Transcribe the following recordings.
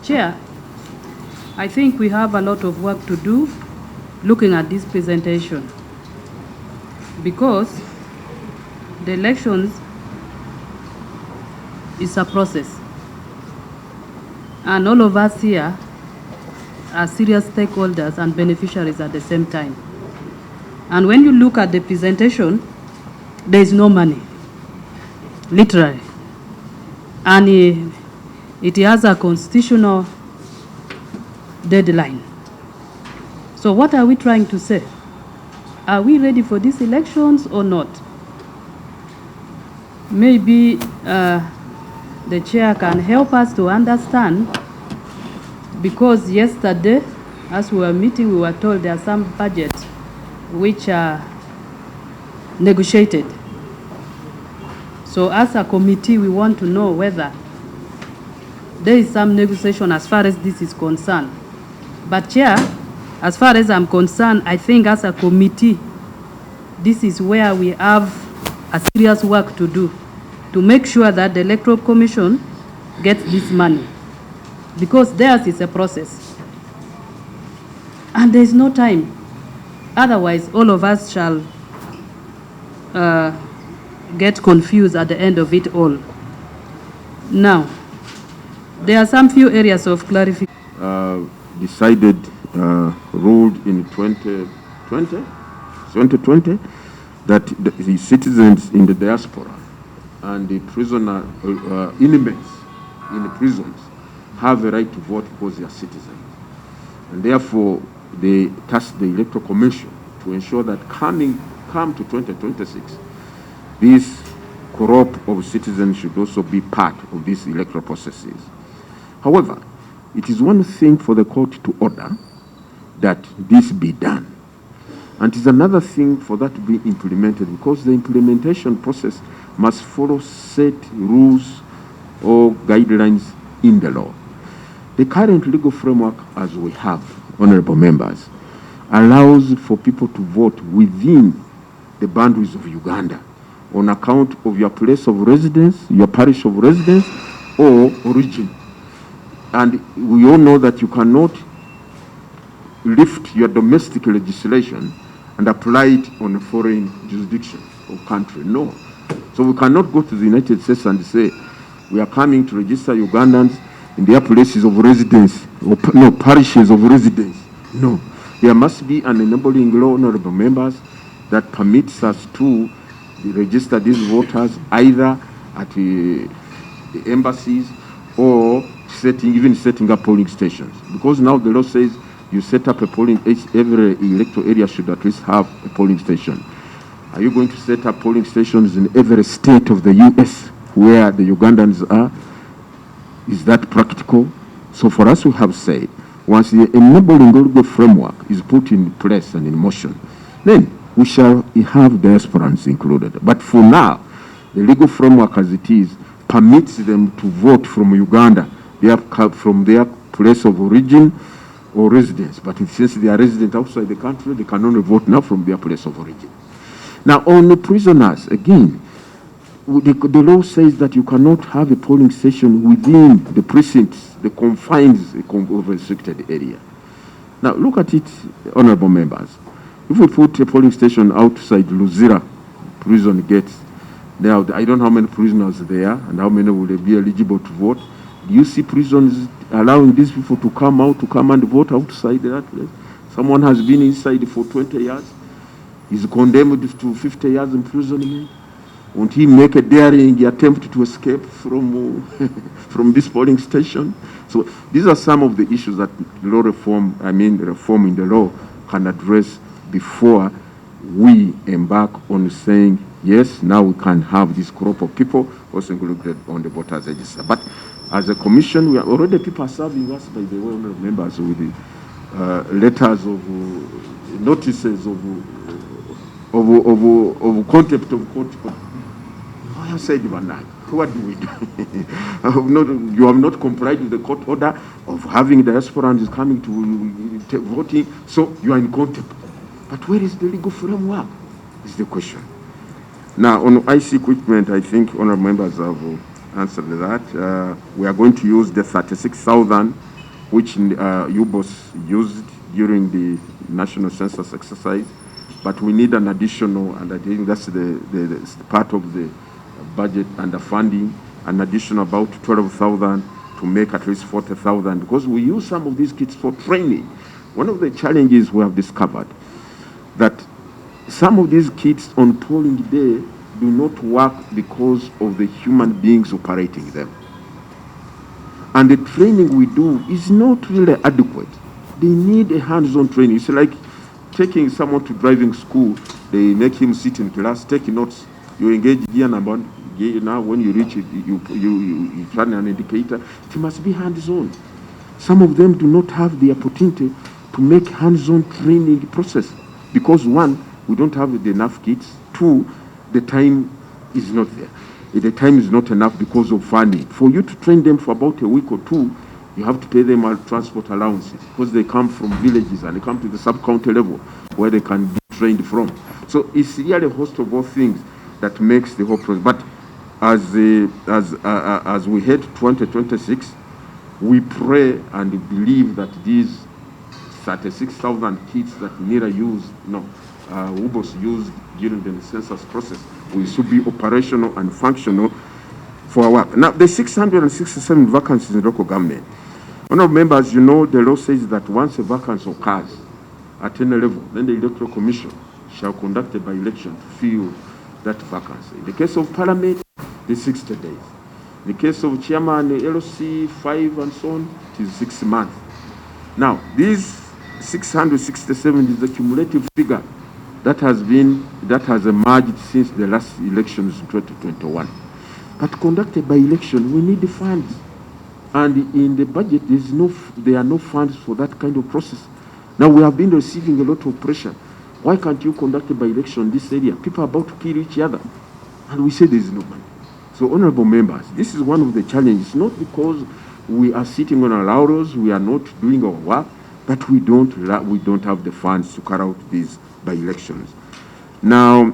Chair, I think we have a lot of work to do looking at this presentation, because the elections is a process, and all of us here are serious stakeholders and beneficiaries at the same time. And when you look at the presentation, there is no money, literally, and it has a constitutional deadline. So what are we trying to say? Are we ready for these elections or not? Maybe the chair can help us to understand, because yesterday, as we were meeting, we were told there are some budgets which are negotiated. So as a committee, we want to know whether there is some negotiation as far as this is concerned. But Chair, as far as I'm concerned, I think as a committee, this is where we have a serious work to do to make sure that the Electoral Commission gets this money, because theirs is a process. And there is no time. Otherwise, all of us shall get confused at the end of it all. Now, there are some few areas of clarification. Decided, ruled in 2020 that the citizens in the diaspora and the prisoner inmates in the prisons have a right to vote because they are citizens. And therefore, they tasked the Electoral Commission to ensure that come to 2026, this crop of citizens should also be part of these electoral processes. However, it is one thing for the court to order that this be done, and it is another thing for that to be implemented, because the implementation process must follow set rules or guidelines in the law. The current legal framework, as we have, honorable members, allows for people to vote within the boundaries of Uganda on account of your place of residence, your parish of residence, or origin. And we all know that you cannot lift your domestic legislation and apply it on a foreign jurisdiction or country. No. So we cannot go to the United States and say, we are coming to register Ugandans in their places of residence, or no, parishes of residence. No. There must be an enabling law, honorable members, that permits us to register these voters either at the embassies or even setting up polling stations. Because now the law says you set up a polling, every electoral area should at least have a polling station. Are you going to set up polling stations in every state of the U.S. where the Ugandans are? Is that practical? So for us, we have said, once the enabling legal framework is put in place and in motion, then we shall have diasporans included. But for now, the legal framework as it is permits them to vote from Uganda, from their place of origin or residence. But since they are resident outside the country, they can only vote now from their place of origin. Now, on the prisoners, again, the law says that you cannot have a polling station within the precincts, the confines of a restricted area. Now, look at it, honorable members. If we put a polling station outside Luzira prison gates, now I don't know how many prisoners there and how many will be eligible to vote. Do you see prisons allowing these people to come and vote outside that place? Someone has been inside for 20 years, is condemned to 50 years imprisonment. Won't he make a daring attempt to escape from this polling station? So these are some of the issues that law reform, reform in the law can address before we embark on saying, yes, now we can have this group of people also included on the voters register. But as a commission, we are already people are serving us, by the way, honorable members, with the letters of notices of contempt of court. I have said, what do we do? You have not complied with the court order of having diasporans coming to voting, so you are in contempt. But where is the legal framework, is the question. Now, on IC equipment, I think honorable members have answered that. We are going to use the 36,000 which UBOS used during the national census exercise. But we need an additional, and I think that's the part of the budget and the funding, an additional about 12,000 to make at least 40,000, because we use some of these kits for training. One of the challenges we have discovered that some of these kits on polling day do not work because of the human beings operating them. And the training we do is not really adequate. They need a hands-on training. It's like taking someone to driving school. They make him sit in class, take notes. You engage gear number. Now when you reach it, you turn an indicator. It must be hands-on. Some of them do not have the opportunity to make hands-on training process because one, we don't have enough kits. Two, the time is not there. The time is not enough because of funding. For you to train them for about a week or two, you have to pay them transport allowances because they come from villages and they come to the sub-county level where they can be trained from. So it's really a host of all things that makes the whole process. But as we head 2026, we pray and believe that these 36,000 kits that NIRA used, UBOS used during the census process, we should be operational and functional for our work. Now, the 667 vacancies in local government. Honorable members, you know the law says that once a vacancy occurs at any level, then the Electoral Commission shall conduct a by-election to fill that vacancy. In the case of Parliament, the 60 days. In the case of Chairman, the LOC 5 and so on, it is 6 months. Now, these 667 is the cumulative figure that has emerged since the last elections in 2021. But conducted by election, we need the funds. And in the budget, there are no funds for that kind of process. Now we have been receiving a lot of pressure. Why can't you conduct a by-election in this area? People are about to kill each other. And we say there is no money. So honorable members, this is one of the challenges, not because we are sitting on our laurels, we are not doing our work, but we don't have the funds to carry out these by-elections. Now,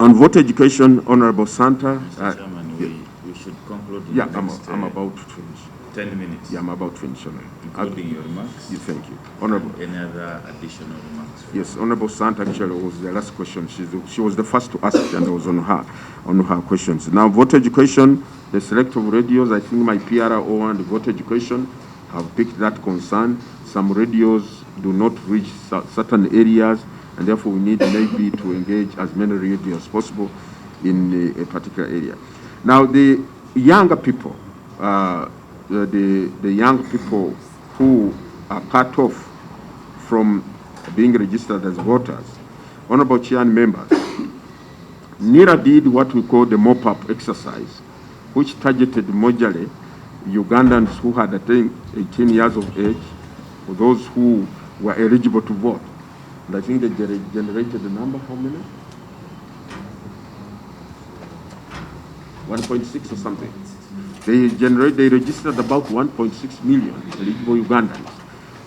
on vote education, Honorable Santa. Mr. Chairman, we should conclude in yeah, the next, I'm about to finish. 10 minutes. Yeah, I'm about to finish. Including your remarks. Thank you. Honorable. Any other additional remarks? Yes, Honorable Santa actually was the last question. She was the first to ask, and I was on her questions. Now, vote education, the select of radios, I think my PRO and vote education have picked that concern. Some radios do not reach certain areas, and therefore we need maybe to engage as many radios as possible in a particular area. Now, the younger people, the young people who are cut off from being registered as voters, Honorable Chair and members, NIRA did what we call the mop-up exercise, which targeted majorly Ugandans who had attained 18 years of age, for those who were eligible to vote. And I think they generated the number, how many? 1.6 or something. They registered about 1.6 million eligible Ugandans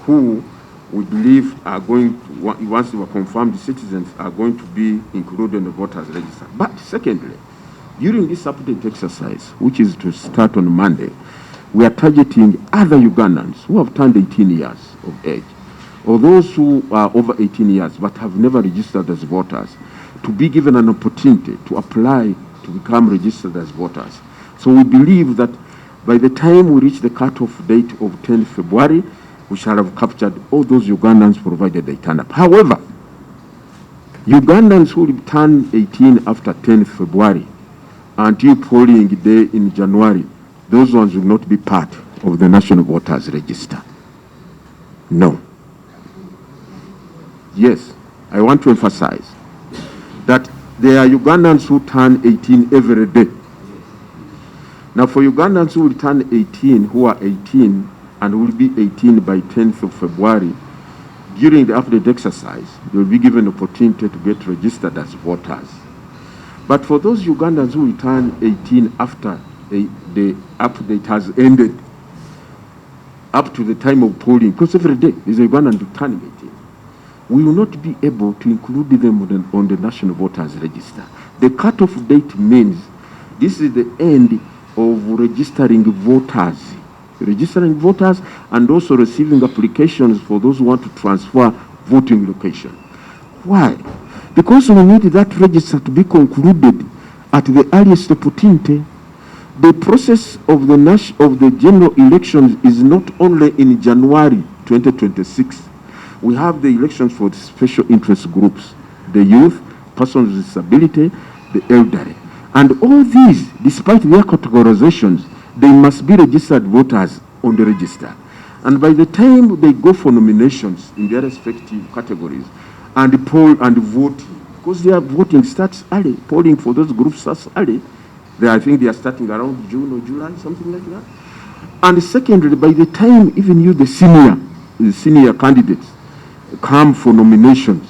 who we believe are going to, once they were confirmed citizens, are going to be included in the voters register. But secondly, during this update exercise, which is to start on Monday, we are targeting other Ugandans who have turned 18 years of age, or those who are over 18 years but have never registered as voters, to be given an opportunity to apply to become registered as voters. So we believe that by the time we reach the cutoff date of 10th February, we shall have captured all those Ugandans provided they turn up. However, Ugandans who turn 18 after 10th February until polling day in January, those ones will not be part of the National Voters Register. No. Yes, I want to emphasize that there are Ugandans who turn 18 every day. Now, for Ugandans who will turn 18, who are 18 and will be 18 by 10th of February, during the update exercise, they will be given an opportunity to get registered as voters. But for those Ugandans who will turn 18 after the update has ended, up to the time of polling, because every day is a Ugandan turning 18, we will not be able to include them on the National Voters Register. The cutoff date means this is the end of registering voters registering voters and also receiving applications for those who want to transfer voting location. Why? Because we need that register to be concluded at the earliest opportunity. The process of the general elections is not only in January 2026. We have the elections for the special interest groups, the youth, persons with disability, the elderly. And all these, despite their categorizations, they must be registered voters on the register. And by the time they go for nominations in their respective categories and poll and vote, because their voting starts early, polling for those groups starts early, I think they are starting around June or July, something like that. And secondly, by the time even you, the senior candidates, come for nominations,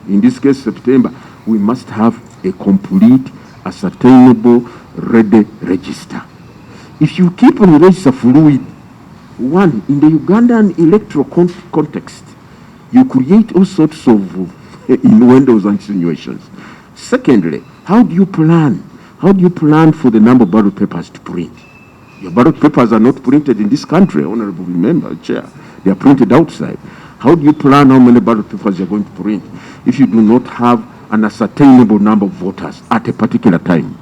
in this case September, we must have a complete, ascertainable, ready register. If you keep the register fluid, one, in the Ugandan electoral context, you create all sorts of innuendos and insinuations. Secondly, how do you plan? How do you plan for the number of ballot papers to print? Your ballot papers are not printed in this country, Honorable Member, Chair. They are printed outside. How do you plan how many ballot papers you're going to print if you do not have an ascertainable number of voters at a particular time?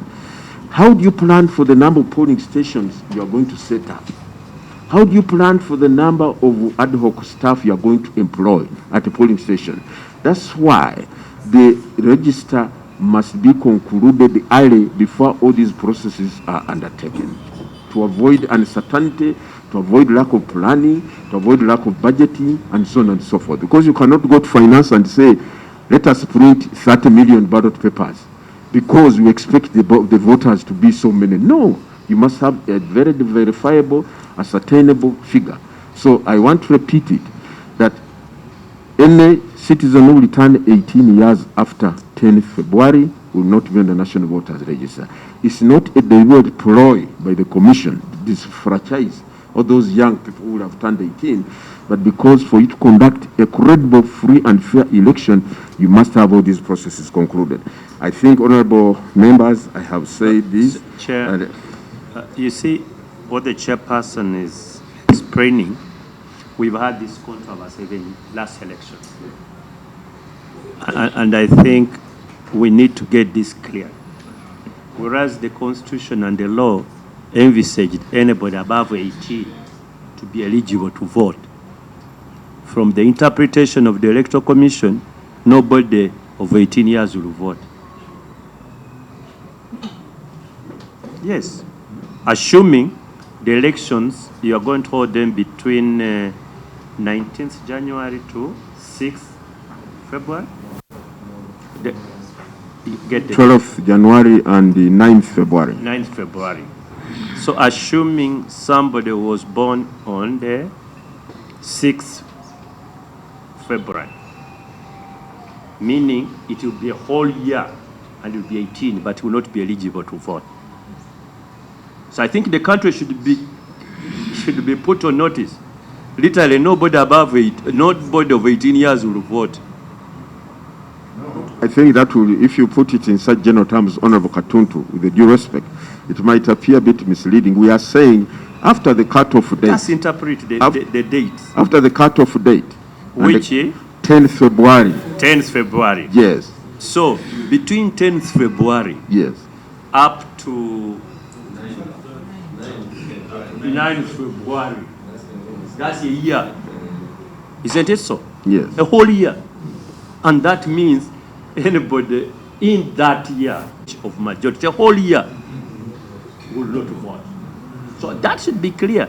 How do you plan for the number of polling stations you are going to set up? How do you plan for the number of ad hoc staff you are going to employ at a polling station? That's why the register must be concluded early before all these processes are undertaken, to avoid uncertainty, to avoid lack of planning, to avoid lack of budgeting, and so on and so forth. Because you cannot go to finance and say, let us print 30 million ballot papers because we expect the voters to be so many. No, you must have a very verifiable, ascertainable figure. So I want to repeat it, that any citizen who will turn 18 years after 10th February will not be on the National Voters Register. It's not a deliberate ploy by the Commission to disfranchise all those young people who have turned 18, but because for you to conduct a credible, free and fair election, you must have all these processes concluded. I think, honorable members, I have said this. Chair, you see, what the chairperson is explaining, we've had this controversy even last election. And I think we need to get this clear. Whereas the Constitution and the law envisaged anybody above 18 to be eligible to vote. From the interpretation of the Electoral Commission, nobody of 18 years will vote. Yes, assuming the elections, you are going to hold them between 19th January to 6th February? Get the 12th January and the 9th February. 9th February. So assuming somebody was born on the 6th February, meaning it will be a whole year and will be 18, but will not be eligible to vote. So I think the country should be put on notice. Literally, nobody of 18 years will vote. I think that will, if you put it in such general terms, Honorable Katuntu, with the due respect, it might appear a bit misleading. We are saying after the cutoff date. Just interpret the dates. After the cutoff date. Which 10th February. 10th February. Yes. So between 10th February. Yes. Up to 9th February. That's a year. Isn't it so? Yes. A whole year. And that means anybody in that year of majority, a whole year, will not vote. So that should be clear.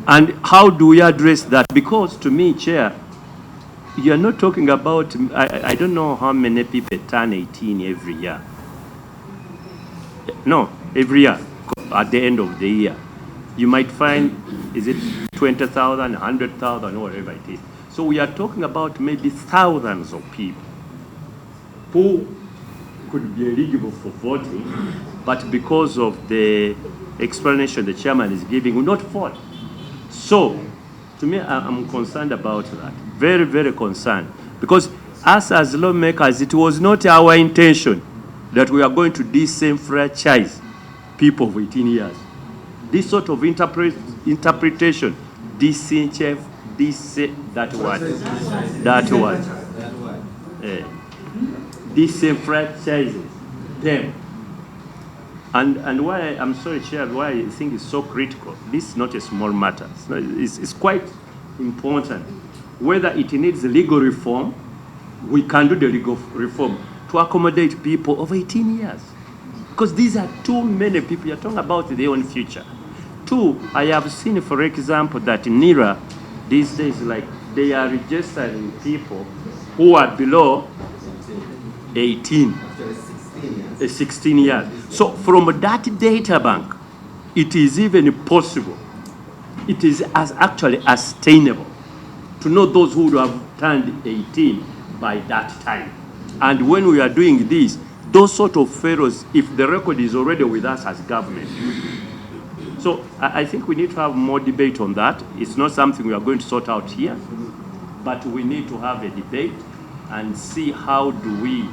And how do we address that? Because to me, Chair, you're not talking about, I don't know how many people turn 18 every year. No, every year, at the end of the year. You might find, is it 20,000, 100,000, whatever it is. So we are talking about maybe thousands of people who could be eligible for voting, but because of the explanation the chairman is giving, will not vote. So, to me, I'm concerned about that. Very, very concerned. Because us as lawmakers, it was not our intention that we are going to disenfranchise people of 18 years. this sort of interpretation, disinchef, that word, disenfranchises them. And why I'm sorry, Chair, why I think it's so critical. This is not a small matter. It's quite important. Whether it needs legal reform, we can do the legal reform to accommodate people of 18 years. Because these are too many people. You're talking about their own future. Two, I have seen, for example, that NERA these days, like, they are registering people who are below 18, 16 years. So from that data bank, it is even possible, it is actually attainable to know those who have turned 18 by that time. And when we are doing this, those sort of fellows, if the record is already with us as government. So I think we need to have more debate on that. It's not something we are going to sort out here, but we need to have a debate and see how do we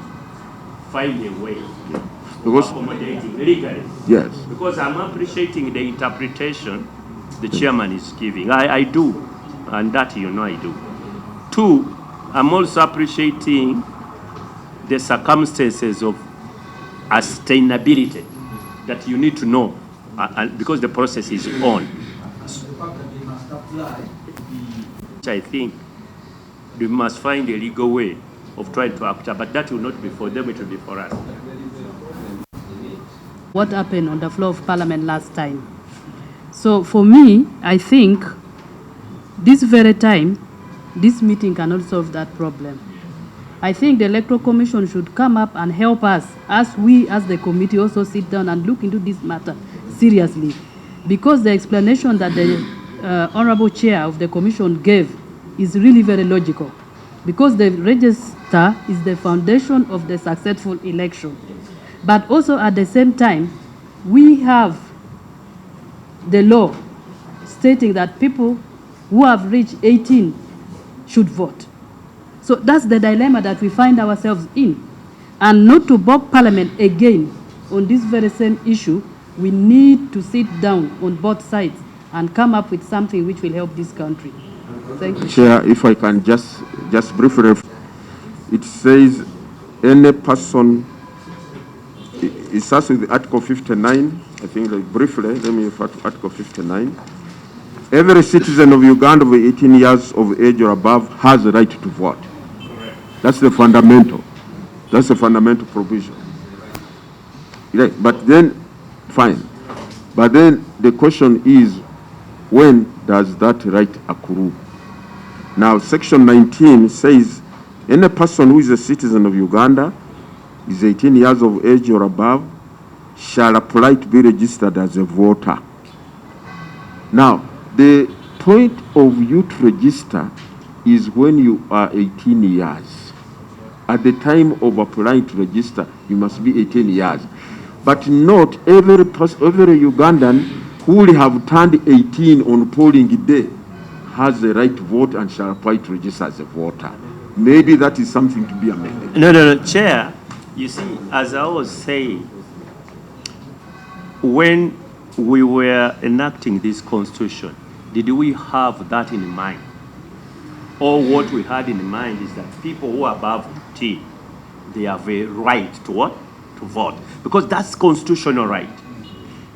find a way of accommodating legally. Yes. Because I'm appreciating the interpretation the chairman is giving. I do, and that you know I do. Two, I'm also appreciating the circumstances of sustainability that you need to know, and because the process is on. I think we must find a legal way of trying to act, but that will not be for them, it will be for us. What happened on the floor of Parliament last time? So for me, I think this very time, this meeting cannot solve that problem. I think the Electoral Commission should come up and help us, as we as the committee also sit down and look into this matter seriously. Because the explanation that the Honorable Chair of the Commission gave is really very logical. Because the register is the foundation of the successful election. But also at the same time, we have the law stating that people who have reached 18 should vote. So that's the dilemma that we find ourselves in. And not to bog Parliament again on this very same issue, we need to sit down on both sides and come up with something which will help this country. Thank you. Chair, if I can just briefly, it says any person, it starts with Article 59, I think, like, briefly, let me refer to Article 59. Every citizen of Uganda of 18 years of age or above has the right to vote. That's the fundamental. That's the fundamental provision. Right. But then, fine. But then the question is, when does that right accrue? Now, Section 19 says, any person who is a citizen of Uganda, is 18 years of age or above, shall apply to be registered as a voter. Now, the point of you to register is when you are 18 years. At the time of applying to register, you must be 18 years. But not every Ugandan who will have turned 18 on polling day has the right to vote and shall apply to register as a voter. Maybe that is something to be amended. No, Chair, you see, as I was saying, when we were enacting this constitution, did we have that in mind? Or what we had in mind is that people who are above 18, they have a right to what? To vote. Because that's constitutional right.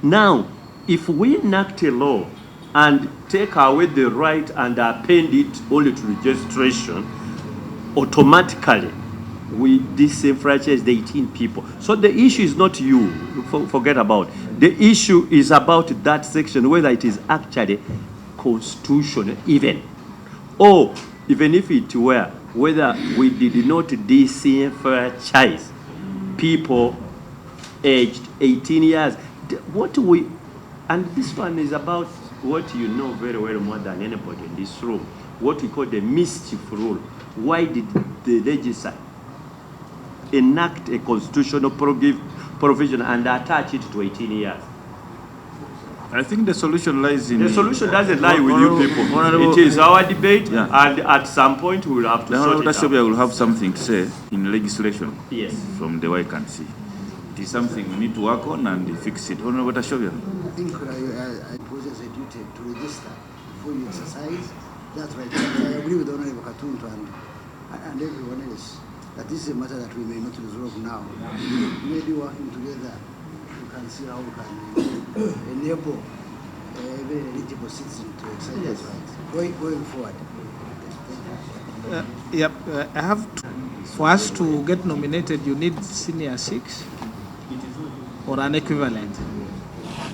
Now, if we enact a law and take away the right and append it only to registration, automatically we disenfranchise the 18 people. So the issue is not you, forget about. The issue is about that section, whether it is actually constitutional even. Or even if it were, whether we did not disenfranchise people aged 18 years. And this one is about what you know very well more than anybody in this room, what we call the mischief rule. Why did the legislature enact a constitutional provision and attach it to 18 years? I think the solution lies in... The solution doesn't lie with you people. It is our debate, and at some point we will have to sort it out. I will have something to say in legislation. Yes. From the way I can see. It is something we need to work on and fix it. Honorable Tashovia. I think before you exercise. That's right. I agree with Honorable Katuntu and everyone else that this is a matter that we may not resolve now. Maybe working together, we can see how we can enable every eligible citizen to exercise right going forward. I have to, for us to get nominated, you need senior 6 or an equivalent.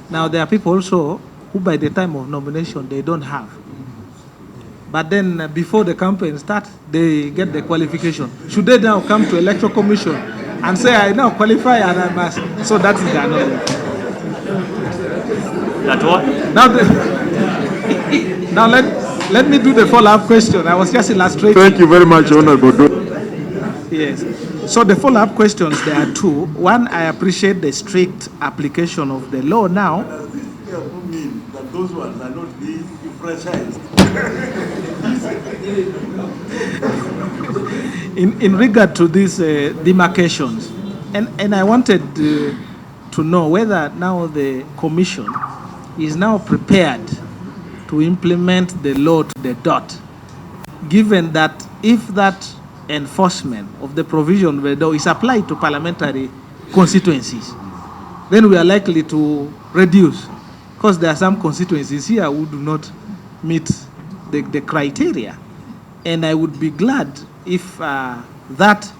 Now, there are people also who by the time of nomination, they don't have. But then before the campaign starts, they get the qualification. Should they now come to Electoral Commission and say, I now qualify and I must? So that is the another. That what? Now let me do the follow-up question. I was just illustrating. Thank you very much, Honorable. Yes. So the follow-up questions, there are 2. One, I appreciate the strict application of the law now. That those ones are not being franchised. In regard to these demarcations, and I wanted to know whether now the Commission is now prepared to implement the law to the dot, given that if that enforcement of the provision of the law is applied to parliamentary constituencies, then we are likely to reduce, because there are some constituencies here who do not meet the criteria. And I would be glad if that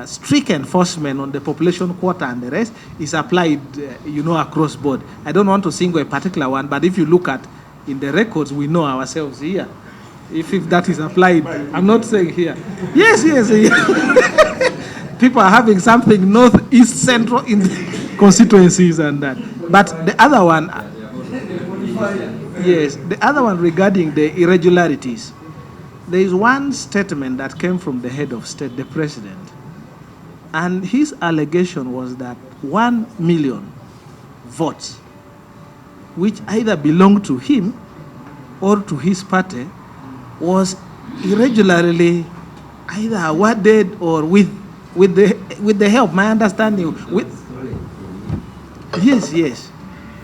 strict enforcement on the population quota and the rest is applied, across board. I don't want to single a particular one, but if you look at in the records, we know ourselves here. If that is applied, I'm not saying here. Yes. People are having something north, east, central in the constituencies and that. But the other one, the other one regarding the irregularities. There is one statement that came from the head of state, the president, and his allegation was that 1 million votes, which either belonged to him or to his party, was irregularly either awarded or with the help, my understanding, yes.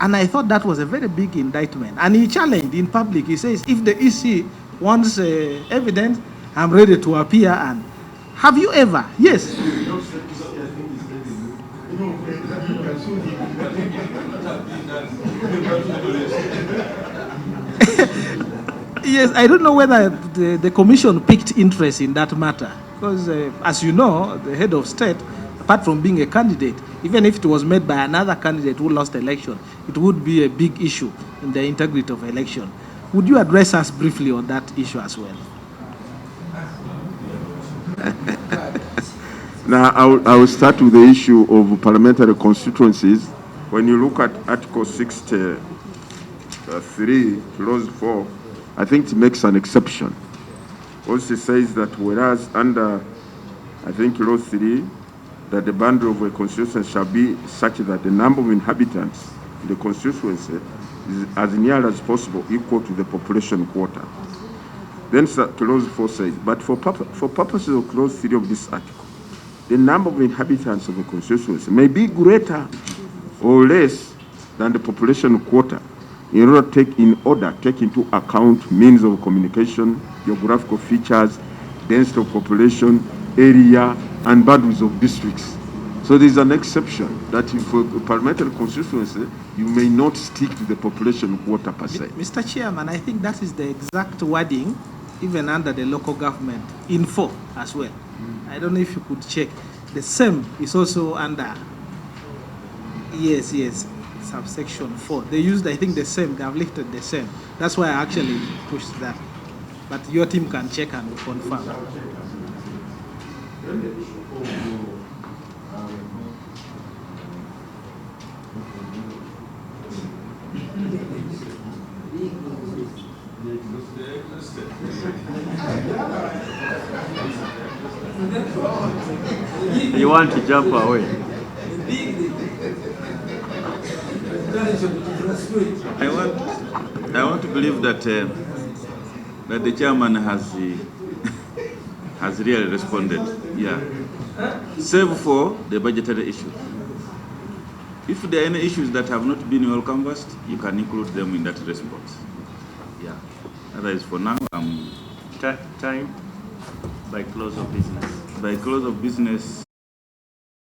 And I thought that was a very big indictment. And he challenged in public. He says, if the EC wants evidence, I'm ready to appear. And have you ever? Yes. Yes, I don't know whether the commission picked interest in that matter. Because, as you know, the head of state, apart from being a candidate, even if it was made by another candidate who lost the election, it would be a big issue in the integrity of election. Would you address us briefly on that issue as well? Now, I will start with the issue of parliamentary constituencies. When you look at Article 63, Clause 4, I think it makes an exception. Also says that whereas under, I think, Clause 3, that the boundary of a constituency shall be such that the number of inhabitants in the constituency is as near as possible equal to the population quota. Then Clause 4 says, but for purposes of Clause 3 of this article, the number of inhabitants of a constituency may be greater or less than the population quota in order to take into account means of communication, geographical features, density of population, area, and boundaries of districts. So there's an exception that for a parliamentary constituency, you may not stick to the population quota per se. Mr. Chairman, I think that is the exact wording, even under the local government info as well. I don't know if you could check. The same is also under, yes, subsection 4. They used, I think, the same. They have lifted the same. That's why I actually pushed that. But your team can check and confirm. You want to jump away? I want to believe that that the chairman has really responded. Yeah. Save for the budgetary issue. If there are any issues that have not been well canvassed, you can include them in that response. Yeah. Otherwise, for now, Time by close of business. by close of business,